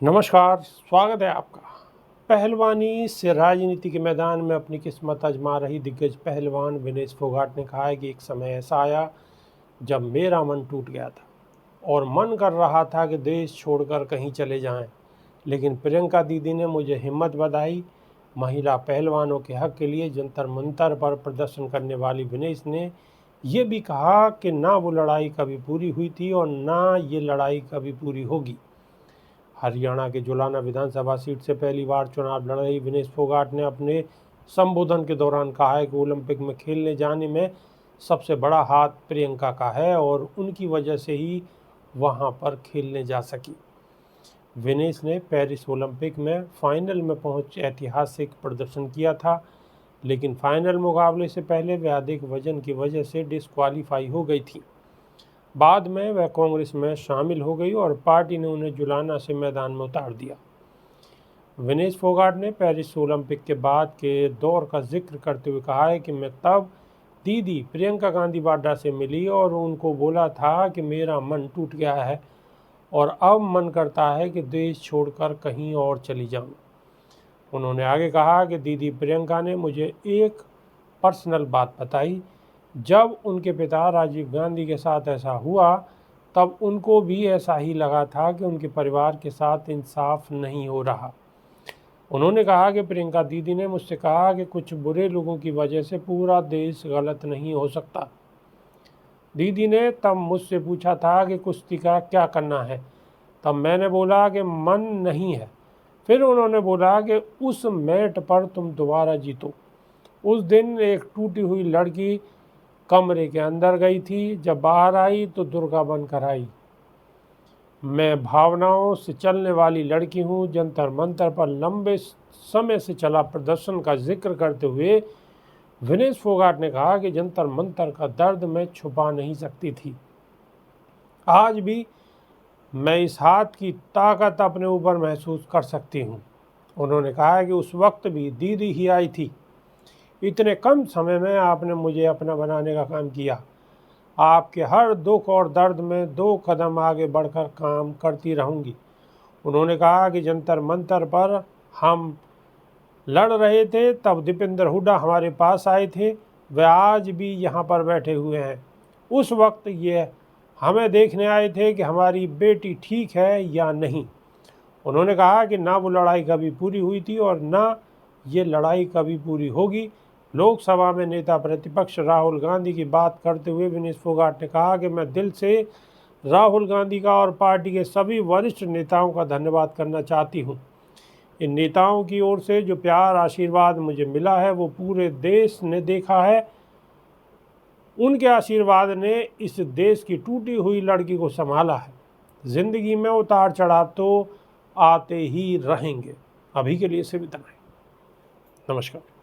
नमस्कार, स्वागत है आपका। पहलवानी से राजनीति के मैदान में अपनी किस्मत आजमा रही दिग्गज पहलवान विनेश फोगाट ने कहा है कि एक समय ऐसा आया जब मेरा मन टूट गया था और मन कर रहा था कि देश छोड़कर कहीं चले जाएं। लेकिन प्रियंका दीदी ने मुझे हिम्मत बधाई। महिला पहलवानों के हक के लिए जंतर मंतर पर प्रदर्शन करने वाली विनेश ने ये भी कहा कि ना वो लड़ाई कभी पूरी हुई थी और ना ये लड़ाई कभी पूरी होगी। हरियाणा के जुलाना विधानसभा सीट से पहली बार चुनाव लड़ रही विनेश फोगाट ने अपने संबोधन के दौरान कहा है कि ओलंपिक में खेलने जाने में सबसे बड़ा हाथ प्रियंका का है और उनकी वजह से ही वहां पर खेलने जा सकी। विनेश ने पेरिस ओलंपिक में फाइनल में पहुंच ऐतिहासिक प्रदर्शन किया था, लेकिन फाइनल मुकाबले से पहले वे अधिक वजन की वजह से डिस्क्वालीफाई हो गई थी। बाद में वह कांग्रेस में शामिल हो गई और पार्टी ने उन्हें जुलाना से मैदान में उतार दिया। विनेश फोगाट ने पेरिस ओलंपिक के बाद के दौर का जिक्र करते हुए कहा है कि मैं तब दीदी प्रियंका गांधी वाड्रा से मिली और उनको बोला था कि मेरा मन टूट गया है और अब मन करता है कि देश छोड़कर कहीं और चली जाऊं। उन्होंने आगे कहा कि दीदी प्रियंका ने मुझे एक पर्सनल बात बताई। जब उनके पिता राजीव गांधी के साथ ऐसा हुआ तब उनको भी ऐसा ही लगा था कि उनके परिवार के साथ इंसाफ नहीं हो रहा। उन्होंने कहा कि प्रियंका दीदी ने मुझसे कहा कि कुछ बुरे लोगों की वजह से पूरा देश गलत नहीं हो सकता। दीदी ने तब मुझसे पूछा था कि कुश्ती का क्या करना है, तब मैंने बोला कि मन नहीं है। फिर उन्होंने बोला कि उस मैट पर तुम दोबारा जीतो। उस दिन एक टूटी हुई लड़की कमरे के अंदर गई थी, जब बाहर आई तो दुर्गा बनकर आई। मैं भावनाओं से चलने वाली लड़की हूँ। जंतर मंतर पर लंबे समय से चला प्रदर्शन का जिक्र करते हुए विनेश फोगाट ने कहा कि जंतर मंतर का दर्द मैं छुपा नहीं सकती थी। आज भी मैं इस हाथ की ताकत अपने ऊपर महसूस कर सकती हूँ। उन्होंने कहा कि उस वक्त भी दीदी ही आई थी। इतने कम समय में आपने मुझे अपना बनाने का काम किया। आपके हर दुख और दर्द में 2 कदम आगे बढ़कर काम करती रहूंगी। उन्होंने कहा कि जंतर मंतर पर हम लड़ रहे थे तब दीपेंद्र हुड्डा हमारे पास आए थे। वे आज भी यहाँ पर बैठे हुए हैं। उस वक्त ये हमें देखने आए थे कि हमारी बेटी ठीक है या नहीं। उन्होंने कहा कि ना वो लड़ाई कभी पूरी हुई थी और ना ये लड़ाई कभी पूरी होगी। लोकसभा में नेता प्रतिपक्ष राहुल गांधी की बात करते हुए विनेश फोगाट ने कहा कि मैं दिल से राहुल गांधी का और पार्टी के सभी वरिष्ठ नेताओं का धन्यवाद करना चाहती हूं। इन नेताओं की ओर से जो प्यार आशीर्वाद मुझे मिला है वो पूरे देश ने देखा है। उनके आशीर्वाद ने इस देश की टूटी हुई लड़की को संभाला है। जिंदगी में उतार चढ़ाव तो आते ही रहेंगे। अभी के लिए सिर्फ इतना ही। नमस्कार।